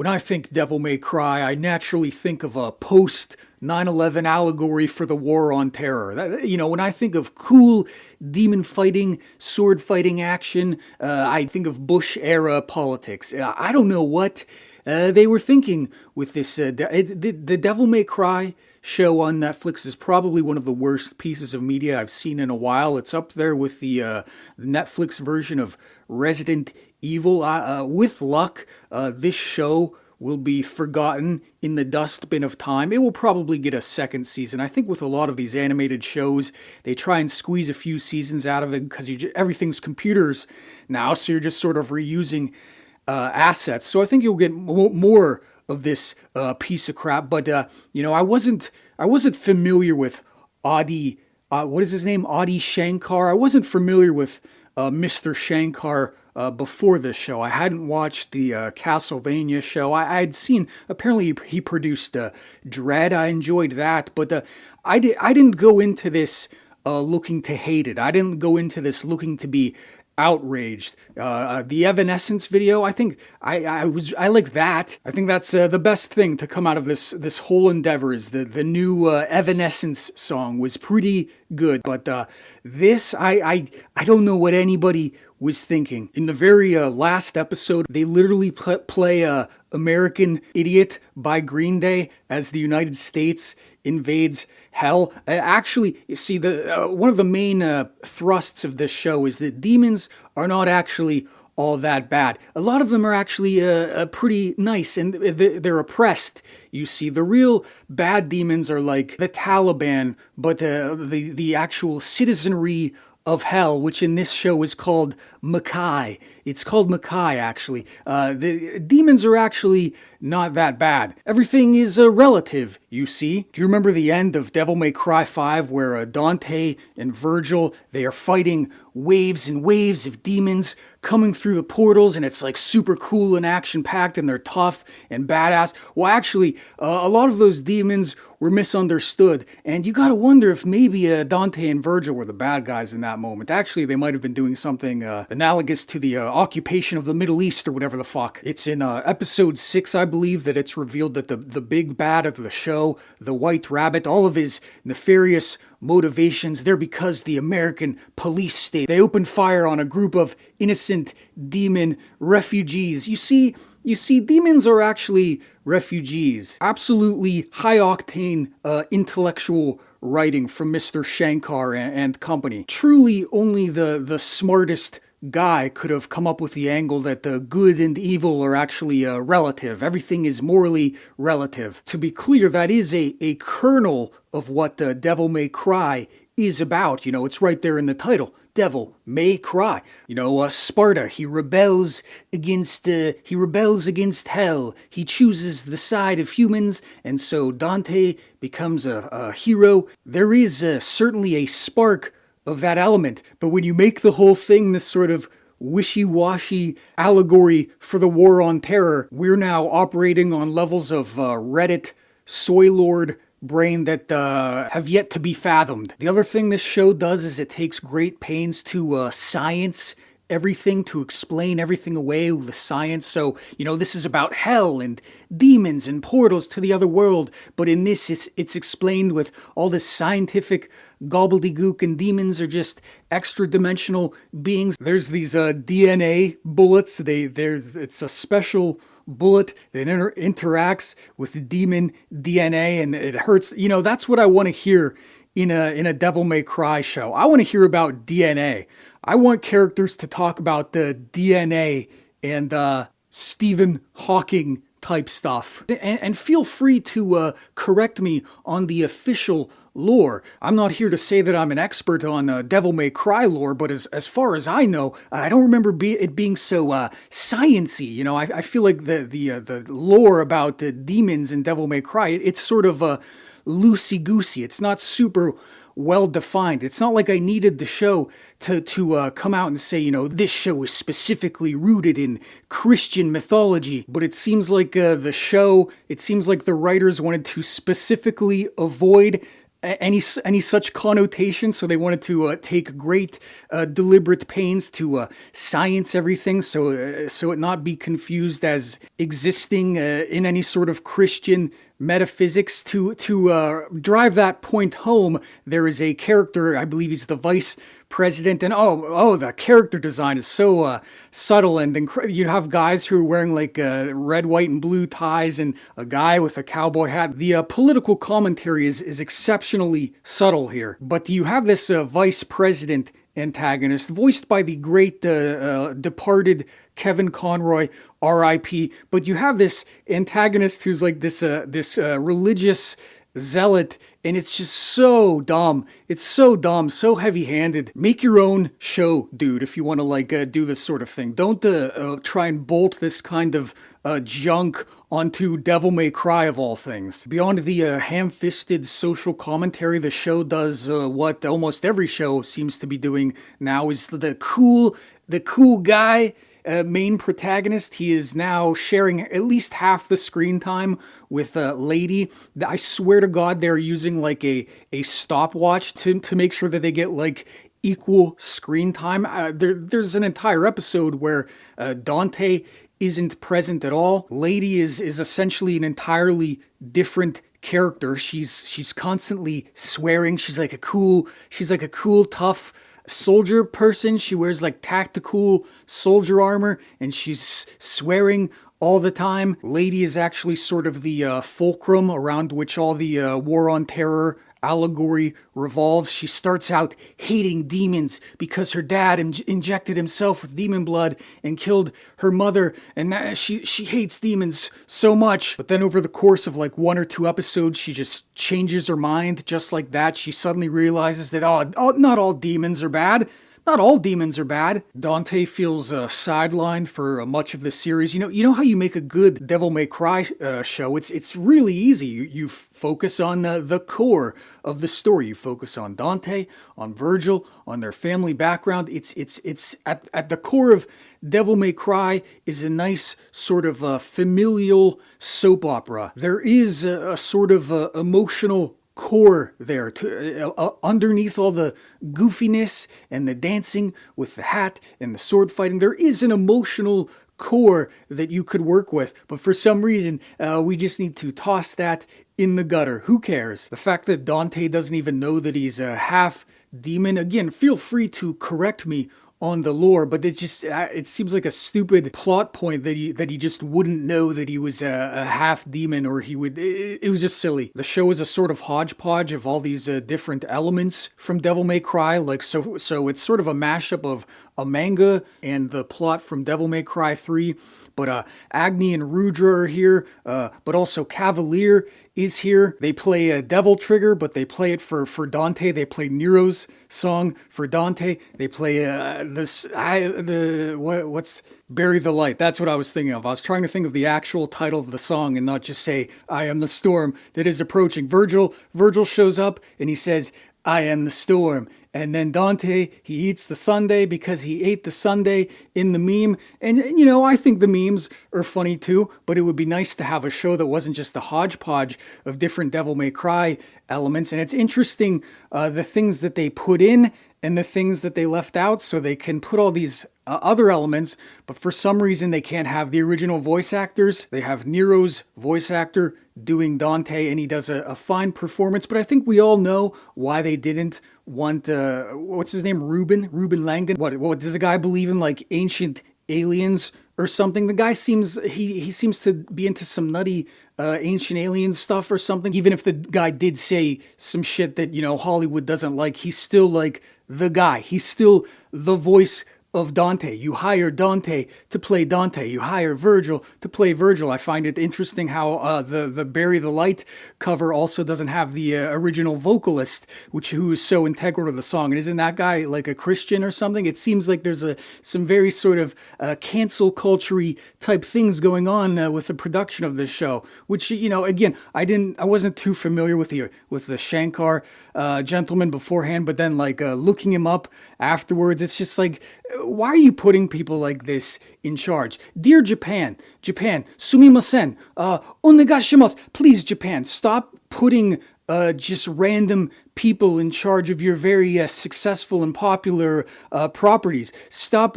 When I think Devil May Cry, I naturally think of a post 9/11 allegory for the war on terror. When I think of cool demon fighting, sword fighting action, I think of Bush era politics. I don't know what they were thinking with this. The Devil May Cry show on Netflix is probably one of the worst pieces of media I've seen in a while. It's up there with the Netflix version of Resident Evil. With luck, this show will be forgotten in the dustbin of time. It will probably get a second season. I think with a lot of these animated shows, they try and squeeze a few seasons out of it because everything's computers now, so you're just sort of reusing assets. So I think you'll get more of this piece of crap. But I wasn't familiar with Adi. What is his name? Adi Shankar. I wasn't familiar with Mr. Shankar before this show. I hadn't watched the Castlevania show. I had seen, apparently he produced Dread. I enjoyed that, but I didn't go into this looking to hate it. I didn't go into this looking to be outraged. The Evanescence video, I think I like that. I think that's the best thing to come out of this whole endeavor is the new Evanescence song was pretty good. But this, I don't know what anybody was thinking. In the very last episode, they literally play American Idiot by Green Day as the United States invades hell. Actually, you see, one of the main thrusts of this show is that demons are not actually all that bad. A lot of them are actually pretty nice, and they're oppressed. You see, the real bad demons are like the Taliban, but the actual citizenry of hell, which in this show is called Makai. It's called Makai, actually. The demons are actually not that bad. Everything is relative, you see. Do you remember the end of Devil May Cry 5 where Dante and Vergil, they are fighting waves and waves of demons coming through the portals, and it's like super cool and action-packed, and they're tough and badass? Well, actually, a lot of those demons were misunderstood, and you gotta wonder if maybe Dante and Vergil were the bad guys in that moment. Actually, they might have been doing something analogous to the occupation of the Middle East or whatever the fuck. It's in episode 6, I believe, that it's revealed that the big bad of the show, the White Rabbit, all of his nefarious motivations, they're because the American police state, they opened fire on a group of innocent demon refugees. You see, demons are actually refugees. Absolutely high-octane intellectual writing from Mr. Shankar and company. Truly only the smartest guy could have come up with the angle that the good and evil are actually relative. Everything is morally relative. To be clear, that is a kernel of what the Devil May Cry is about. It's right there in the title. Devil May Cry. Sparta, he rebels against hell. He chooses the side of humans, and so Dante becomes a hero. There is certainly a spark of that element, but when you make the whole thing this sort of wishy-washy allegory for the war on terror, we're now operating on levels of Reddit soy lord brain that have yet to be fathomed. The other thing this show does is it takes great pains to science everything, to explain everything away with the science. So, this is about hell and demons and portals to the other world, but in this, it's explained with all this scientific gobbledygook, and demons are just extra-dimensional beings. There's these DNA bullets. It's a special bullet that interacts with the demon DNA, and it hurts. That's what I want to hear in a Devil May Cry show. I want to hear about DNA. I want characters to talk about the DNA and Stephen Hawking type stuff. And feel free to correct me on the official lore. I'm not here to say that I'm an expert on Devil May Cry lore, but as far as I know, I don't remember it being so science-y. I feel like the lore about the demons in Devil May Cry, it's sort of loosey-goosey. It's not super well-defined. It's not like I needed the show to come out and say, this show is specifically rooted in Christian mythology. But it seems like the writers wanted to specifically avoid any such connotation, so they wanted to take great deliberate pains to science everything, so it not be confused as existing in any sort of Christian metaphysics. To drive that point home, there is a character, I believe he's the vice president, and the character design is so subtle and you have guys who are wearing like red, white, and blue ties, and a guy with a cowboy hat. The political commentary is exceptionally subtle here. But you have this vice president antagonist, voiced by the great departed Kevin Conroy, R.I.P. But you have this antagonist who's like this religious zealot, and it's just so dumb. It's so dumb, so heavy-handed. Make your own show, dude, if you want to like do this sort of thing. Don't try and bolt this kind of junk onto Devil May Cry of all things. Beyond the ham-fisted social commentary, the show does what almost every show seems to be doing now, is the cool guy main protagonist. He is now sharing at least half the screen time with Lady. I swear to God, they're using like a stopwatch to make sure that they get like equal screen time. There's an entire episode where Dante isn't present at all. Lady is essentially an entirely different character. She's constantly swearing. She's like a cool, tough soldier person. She wears like tactical soldier armor, and she's swearing all the time. Lady is actually sort of the fulcrum around which all the War on Terror allegory revolves. She starts out hating demons because her dad injected himself with demon blood and killed her mother, and she hates demons so much. But then over the course of like 1 or 2 episodes, she just changes her mind just like that. She suddenly realizes that not all demons are bad. Not all demons are bad. Dante feels sidelined for much of the series. You know how you make a good Devil May Cry show? It's really easy. You focus on the core of the story. You focus on Dante, on Vergil, on their family background. It's at the core of Devil May Cry is a nice sort of familial soap opera. There is a sort of emotional core there underneath all the goofiness and the dancing with the hat and the sword fighting. There is an emotional core that you could work with, but for some reason we just need to toss that in the gutter. Who cares? The fact that Dante doesn't even know that he's a half demon, again, feel free to correct me on the lore, but it seems like a stupid plot point that he just wouldn't know that he was a half demon, or he would. It was just silly. The show is a sort of hodgepodge of all these different elements from Devil May Cry, like so it's sort of a mashup of a manga and the plot from Devil May Cry 3. But Agni and Rudra are here, but also Cavalier is here. They play Devil Trigger, but they play it for Dante. They play Nero's song for Dante. They play what's Bury the Light. That's what I was thinking of. I was trying to think of the actual title of the song and not just say, I am the storm that is approaching. Vergil shows up and he says, I am the storm. And then Dante, he eats the sundae because he ate the sundae in the meme. And, I think the memes are funny too, but it would be nice to have a show that wasn't just a hodgepodge of different Devil May Cry elements. And it's interesting, the things that they put in and the things that they left out, so they can put all these other elements, but for some reason they can't have the original voice actors. They have Nero's voice actor doing Dante, and he does a fine performance, but I think we all know why they didn't want, what's his name, Reuben Langdon? What does the guy believe in, like ancient aliens or something? The guy seems to be into some nutty ancient alien stuff or something. Even if the guy did say some shit that, Hollywood doesn't like, he's still like the guy. He's still the voice of Dante. You hire Dante to play Dante. You hire Vergil to play Vergil. I find it interesting how the Bury the Light cover also doesn't have the original vocalist, who is so integral to the song. And isn't that guy like a Christian or something? It seems like there's some very sort of cancel culture-y type things going on with the production of this show, which, again, I wasn't too familiar with the Shankar gentleman beforehand, but then looking him up afterwards, it's just like, why are you putting people like this in charge? Dear Japan, sumimasen, onegashimasu. Please, Japan, stop putting just random people in charge of your very successful and popular properties. Stop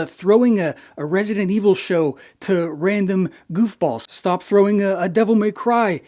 throwing a Resident Evil show to random goofballs. Stop throwing a Devil May Cry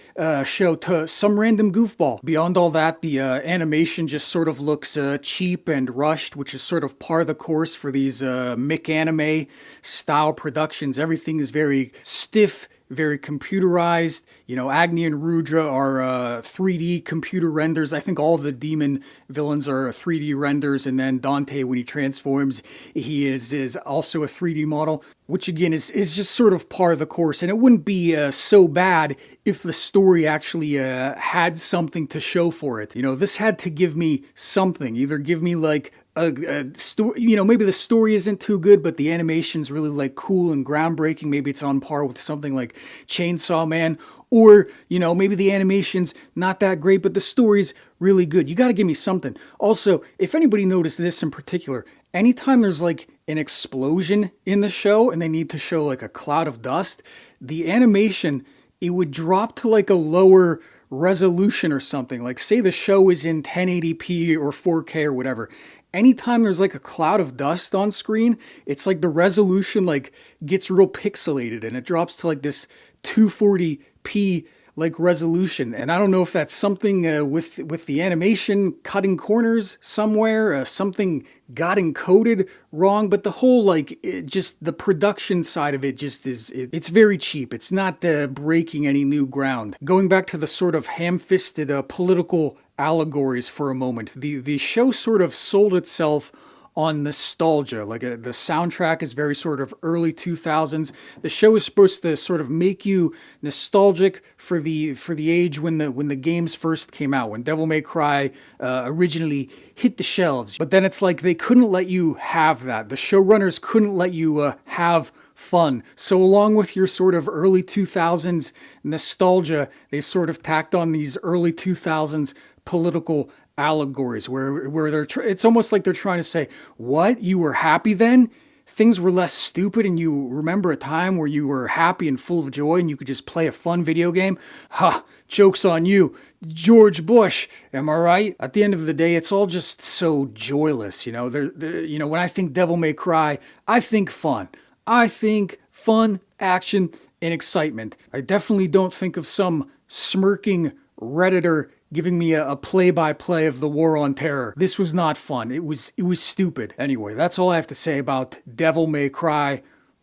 show to some random goofball. Beyond all that, the animation just sort of looks cheap and rushed, which is sort of par the course for these Mick anime style productions. Everything is very stiff, very computerized. You know, Agni and Rudra are 3D computer renders. I think all the demon villains are 3D renders, and then Dante, when he transforms, he is also a 3D model, which again is just sort of par of the course. And it wouldn't be so bad if the story actually had something to show for it. You know, this had to give me something. Either give me like a story, you know, maybe the story isn't too good, but the animation's really like cool and groundbreaking. Maybe it's on par with something like Chainsaw Man, or, you know, maybe the animation's not that great, but the story's really good. You got to give me something. Also, if anybody noticed this in particular, anytime there's like an explosion in the show and they need to show like a cloud of dust, the animation, it would drop to like a lower resolution or something. Like, say the show is in 1080p or 4K or whatever. Anytime there's like a cloud of dust on screen, it's like the resolution like gets real pixelated and it drops to like this 240p like resolution. And I don't know if that's something with the animation cutting corners somewhere, something got encoded wrong, but the whole like just the production side of it just it's very cheap. It's not breaking any new ground. Going back to the sort of ham-fisted political allegories for a moment, the show sort of sold itself on nostalgia. Like the soundtrack is very sort of early 2000s. The show is supposed to sort of make you nostalgic for the age when the games first came out, when Devil May Cry originally hit the shelves. But then it's like they couldn't let you have that. The showrunners couldn't let you have fun. So along with your sort of early 2000s nostalgia, they sort of tacked on these early 2000s political allegories where it's almost like they're trying to say, what, you were happy then? Things were less stupid and you remember a time where you were happy and full of joy and you could just play a fun video game? Ha, joke's on you, George Bush, am I right? At the end of the day, it's all just so joyless, you know. You know, when I think Devil May Cry, I think fun. I think fun, action, and excitement. I definitely don't think of some smirking Redditor giving me a play-by-play of the War on Terror. This was not fun. It was stupid. Anyway, that's all I have to say about Devil May Cry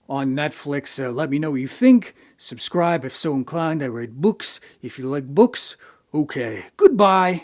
on Netflix. Let me know what you think. Subscribe if so inclined. I read books. If you like books, okay. Goodbye.